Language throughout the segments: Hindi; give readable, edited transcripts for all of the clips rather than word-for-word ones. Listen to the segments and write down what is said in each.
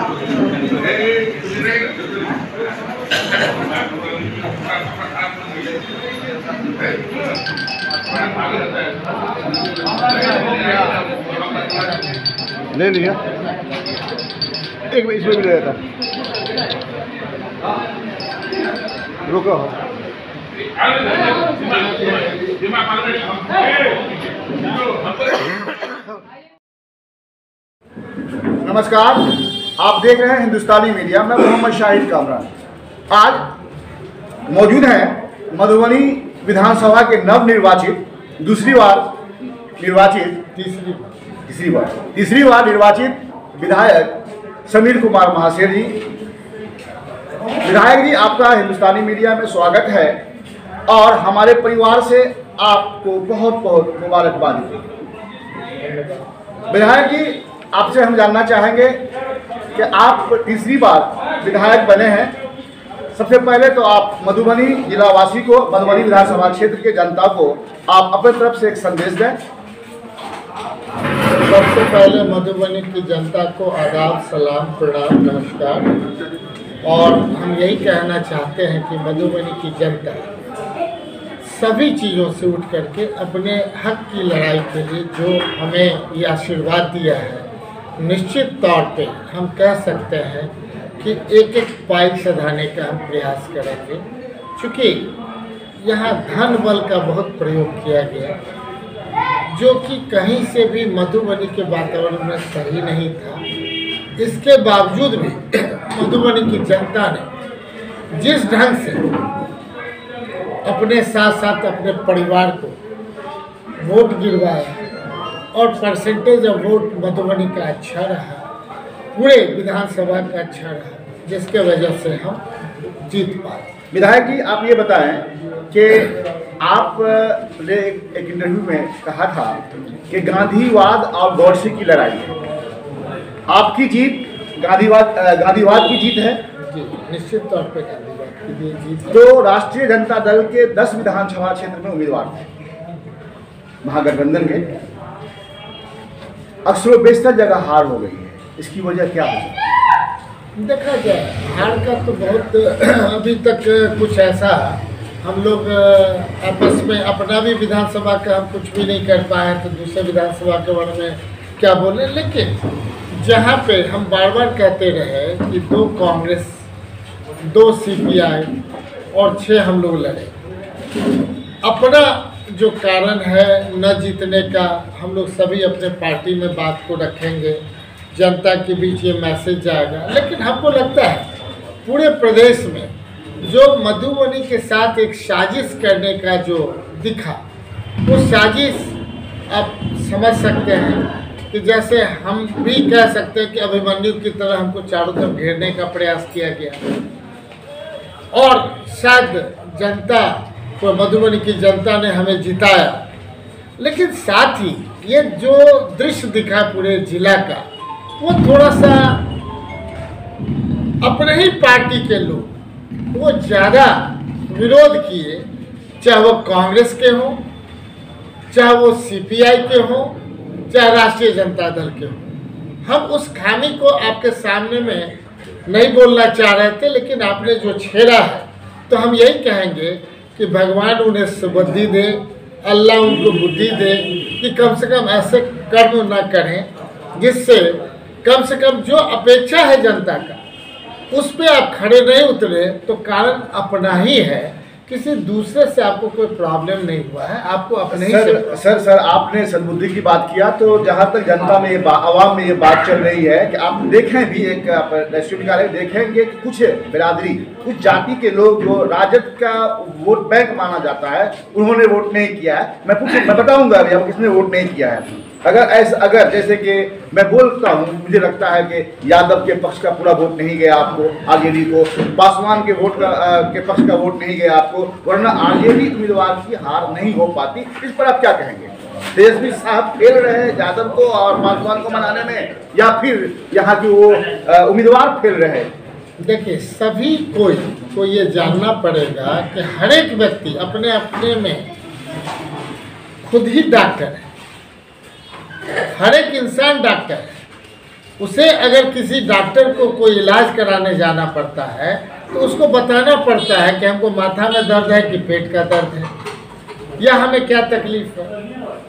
ले लिया, एक इसमें भी ले था। रुको, नमस्कार, आप देख रहे हैं हिंदुस्तानी मीडिया। मैं मोहम्मद शाहिद कामरान। आज मौजूद हैं मधुबनी विधानसभा के नव निर्वाचित तीसरी बार निर्वाचित विधायक समीर कुमार महासेठ जी। विधायक जी, आपका हिंदुस्तानी मीडिया में स्वागत है और हमारे परिवार से आपको बहुत बहुत मुबारकबाद। विधायक जी, आपसे हम जानना चाहेंगे कि आप तीसरी बार विधायक बने हैं। सबसे पहले तो आप मधुबनी जिलावासी को, मधुबनी विधानसभा क्षेत्र के जनता को आप अपने तरफ से एक संदेश दें। सबसे पहले मधुबनी की जनता को आदाब, सलाम, प्रणाम, नमस्कार। और हम यही कहना चाहते हैं कि मधुबनी की जनता सभी चीज़ों से उठ करके अपने हक की लड़ाई के लिए जो हमें ये आशीर्वाद दिया है, निश्चित तौर पे हम कह सकते हैं कि एक एक पाई सधाने का हम प्रयास करेंगे। चूँकि यहाँ धन बल का बहुत प्रयोग किया गया, जो कि कहीं से भी मधुबनी के वातावरण में सही नहीं था। इसके बावजूद भी मधुबनी की जनता ने जिस ढंग से अपने साथ साथ अपने परिवार को वोट गिरवाया और परसेंटेज ऑफ वोट मधुबनी का अच्छा रहा, पूरे विधानसभा का अच्छा रहा, जिसके वजह से हम जीत पाए। विधायक जी, आप ये बताएं कि आपने एक इंटरव्यू में कहा था कि गांधीवाद और गौडसे की लड़ाई है। आपकी जीत गांधीवाद की जीत है जी, निश्चित तौर पे गांधीवाद की जीत। तो राष्ट्रीय जनता दल के 10 विधानसभा क्षेत्र में उम्मीदवार थे महागठबंधन के, अक्सर बेशतर जगह हार हो गई है। इसकी वजह क्या है? देखा जाए, हार का तो बहुत अभी तक कुछ ऐसा हम लोग आपस में अपना भी विधानसभा का हम कुछ भी नहीं कर पाए, तो दूसरे विधानसभा के बारे में क्या बोले। लेकिन जहाँ पे हम बार बार कहते रहे कि 2 कांग्रेस, 2 CPI और 6 हम लोग लड़े, अपना जो कारण है न जीतने का, हम लोग सभी अपने पार्टी में बात को रखेंगे, जनता के बीच ये मैसेज जाएगा। लेकिन हमको लगता है पूरे प्रदेश में जो मधुबनी के साथ एक साजिश करने का जो दिखा, वो साजिश आप समझ सकते हैं कि जैसे हम भी कह सकते हैं कि अभिमन्यु की तरह हमको चारों तरफ घेरने का प्रयास किया गया और शायद जनता को, मधुबनी की जनता ने हमें जिताया। लेकिन साथ ही ये जो दृश्य दिखा पूरे जिला का, वो थोड़ा सा अपने ही पार्टी के लोग वो ज़्यादा विरोध किए, चाहे वो कांग्रेस के हों, चाहे वो CPI के हों, चाहे राष्ट्रीय जनता दल के हों। हम उस खामी को आपके सामने में नहीं बोलना चाह रहे थे, लेकिन आपने जो छेड़ा है, तो हम यही कहेंगे कि भगवान उन्हें सुबुद्धि दे, अल्लाह उनको बुद्धि दे कि कम से कम ऐसे कर्म न करें जिससे कम से कम जो अपेक्षा है जनता का, उस पे आप खड़े नहीं उतरे, तो कारण अपना ही है, किसी दूसरे से आपको कोई प्रॉब्लम नहीं हुआ है, आपको अपने ही सर आपने सद्बुद्धि की बात किया, तो जहाँ तक जनता में आवाम में ये बात चल रही है कि आप देखें भी एक राष्ट्रीय देखेंगे कि कुछ बिरादरी, कुछ जाति के लोग जो राजद का वोट बैंक माना जाता है, उन्होंने वोट नहीं किया है। मैं बताऊंगा अभी अब किसने वोट नहीं किया है। अगर जैसे कि मैं बोलता हूँ, मुझे लगता है कि यादव के पक्ष का पूरा वोट नहीं गया आपको, आरजेडी को, पासवान के पक्ष का वोट नहीं गया आपको, वरना आरजेडी उम्मीदवार की हार नहीं हो पाती। इस पर आप क्या कहेंगे? तेजस्वी साहब फेल रहे यादव को और पासवान को मनाने में, या फिर यहाँ की वो उम्मीदवार फेल रहे? देखिए, सभी को ये जानना पड़ेगा कि हर एक व्यक्ति अपने अपने में खुद ही डॉक्टर है, हर एक इंसान डॉक्टर है। उसे अगर किसी डॉक्टर को कोई इलाज कराने जाना पड़ता है तो उसको बताना पड़ता है कि हमको माथा में दर्द है कि पेट का दर्द है या हमें क्या तकलीफ है।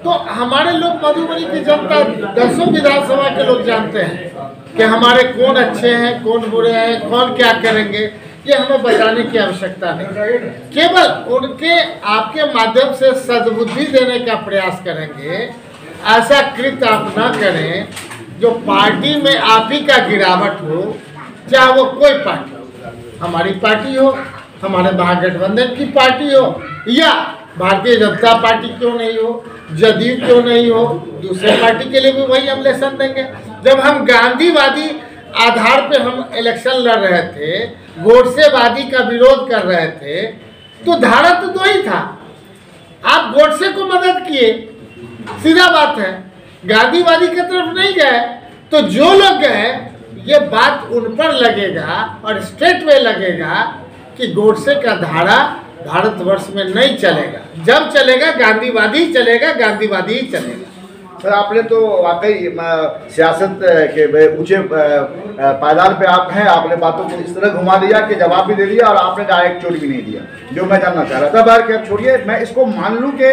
तो हमारे लोग मधुबनी की जनता 10 विधानसभा के लोग जानते हैं कि हमारे कौन अच्छे हैं कौन बुरे हैं, कौन क्या करेंगे, ये हमें बताने की आवश्यकता नहीं। केवल उनके आपके माध्यम से सद्बुद्धि देने का प्रयास करेंगे। ऐसा कृत्य आप न करें जो पार्टी में आप ही का गिरावट हो, चाहे वो कोई पार्टी हो, हमारी पार्टी हो, हमारे महागठबंधन की पार्टी हो या भारतीय जनता पार्टी क्यों नहीं हो, जदयू क्यों नहीं हो, दूसरे पार्टी के लिए भी वही हम लेसन देंगे। जब हम गांधीवादी आधार पे हम इलेक्शन लड़ रहे थे, गोडसेवादी का विरोध कर रहे थे, तो धारा तो 2 ही था। आप गोडसे को मदद किए, सीधा बात है, गांधीवादी की तरफ नहीं गए। तो जो लोग गए ये बात उन पर लगेगा और स्टेट में लगेगा कि गोडसे का धारा भारतवर्ष में नहीं चलेगा। जब चलेगा गांधीवादी चलेगा, गांधीवादी ही चलेगा। सर आपने तो वाकई सियासत के ऊंचे पायदान पे आप हैं। आपने बातों को इस तरह घुमा दिया कि जवाब भी दे दिया और आपने डायरेक्ट चोट भी नहीं दिया, जो मैं जानना चाह रहा था। बार क्या छोड़िए, मैं इसको मान लूँ कि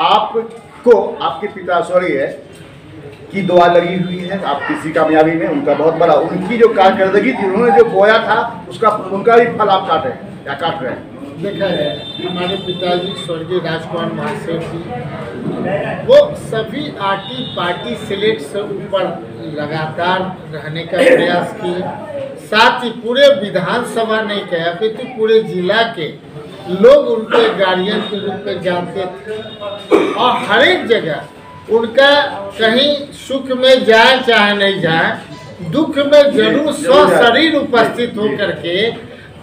आपको आपके पिता स्वर्गीय की दुआ लगी हुई है आपकी कामयाबी में। उनका बहुत बड़ा, उनकी जो कारकर्दगी थी, उन्होंने जो बोया था उसका उनका भी फल आप काट रहे हैं या काट रहे हैं। देखा है हमारे पिताजी स्वर्गीय राजकुमार महासेठ जी, वो सभी आर्टी पार्टी सिलेक्ट से ऊपर लगातार रहने का प्रयास किए। साथ ही पूरे विधानसभा नहीं कहा अपितु पूरे जिला के लोग उनके गार्जियन के रूप में जानते थे और हर एक जगह उनका कहीं सुख में जाए चाहे नहीं जाए, दुख में जरूर सशरीर उपस्थित होकर के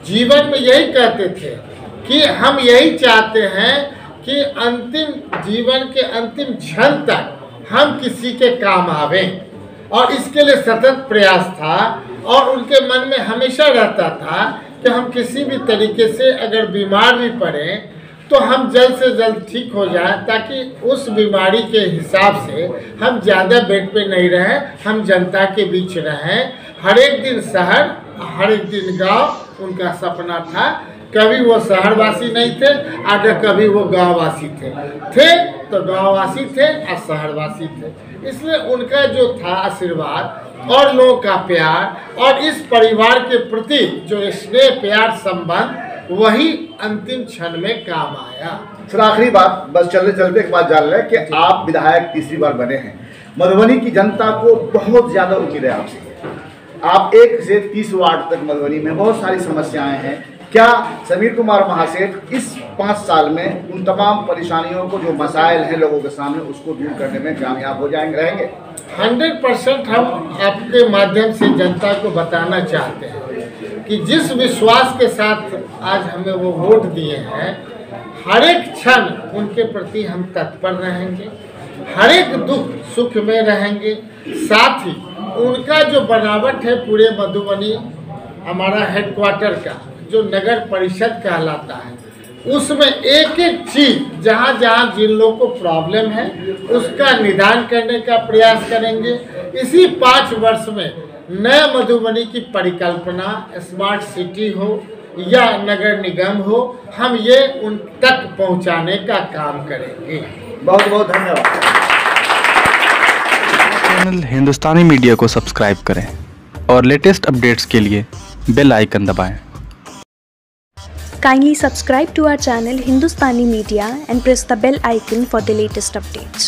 जीवन में यही कहते थे कि हम यही चाहते हैं कि अंतिम जीवन के अंतिम क्षण तक हम किसी के काम आवें, और इसके लिए सतत प्रयास था। और उनके मन में हमेशा रहता था कि हम किसी भी तरीके से अगर बीमार भी पड़े तो हम जल्द से जल्द ठीक हो जाए, ताकि उस बीमारी के हिसाब से हम ज़्यादा बेड पे नहीं रहें, हम जनता के बीच रहें। हर एक दिन शहर, हर एक दिन गांव उनका सपना था। कभी वो शहरवासी नहीं थे और कभी वो गांववासी थे तो गांववासी थे और शहरवासी थे। इसलिए उनका जो था आशीर्वाद और लोगों का प्यार और इस परिवार के प्रति जो स्नेह प्यार संबंध, वही अंतिम क्षण में काम आया। सर आखिरी बात, बस चलते चलते एक बात जान लें कि आप विधायक तीसरी बार बने हैं। मधुबनी की जनता को बहुत ज़्यादा उम्मीद है आपसे। आप 1 से 30 वार्ड तक मधुबनी में बहुत सारी समस्याएं हैं। क्या समीर कुमार महासेठ इस 5 साल में उन तमाम परेशानियों को, जो मसाइल हैं लोगों के सामने, उसको दूर करने में कामयाब हो जाएंगे, रहेंगे? 100% हम आपके माध्यम से जनता को बताना चाहते हैं कि जिस विश्वास के साथ आज हमें वो वोट दिए हैं, हर एक क्षण उनके प्रति हम तत्पर रहेंगे, हर एक दुख सुख में रहेंगे। साथ ही उनका जो बनावट है पूरे मधुबनी हमारा हेडक्वार्टर का जो नगर परिषद कहलाता है, उसमें एक एक चीज जहाँ जहाँ जिन लोगों को प्रॉब्लम है उसका निदान करने का प्रयास करेंगे। इसी 5 वर्ष में नए मधुबनी की परिकल्पना, स्मार्ट सिटी हो या नगर निगम हो, हम ये उन तक पहुंचाने का काम करेंगे। बहुत बहुत धन्यवाद। चैनल हिंदुस्तानी मीडिया को सब्सक्राइब करें और लेटेस्ट अपडेट्स के लिए बेल आइकन दबाएं। Kindly subscribe to our channel Hindustani Media and press the bell icon for the latest updates.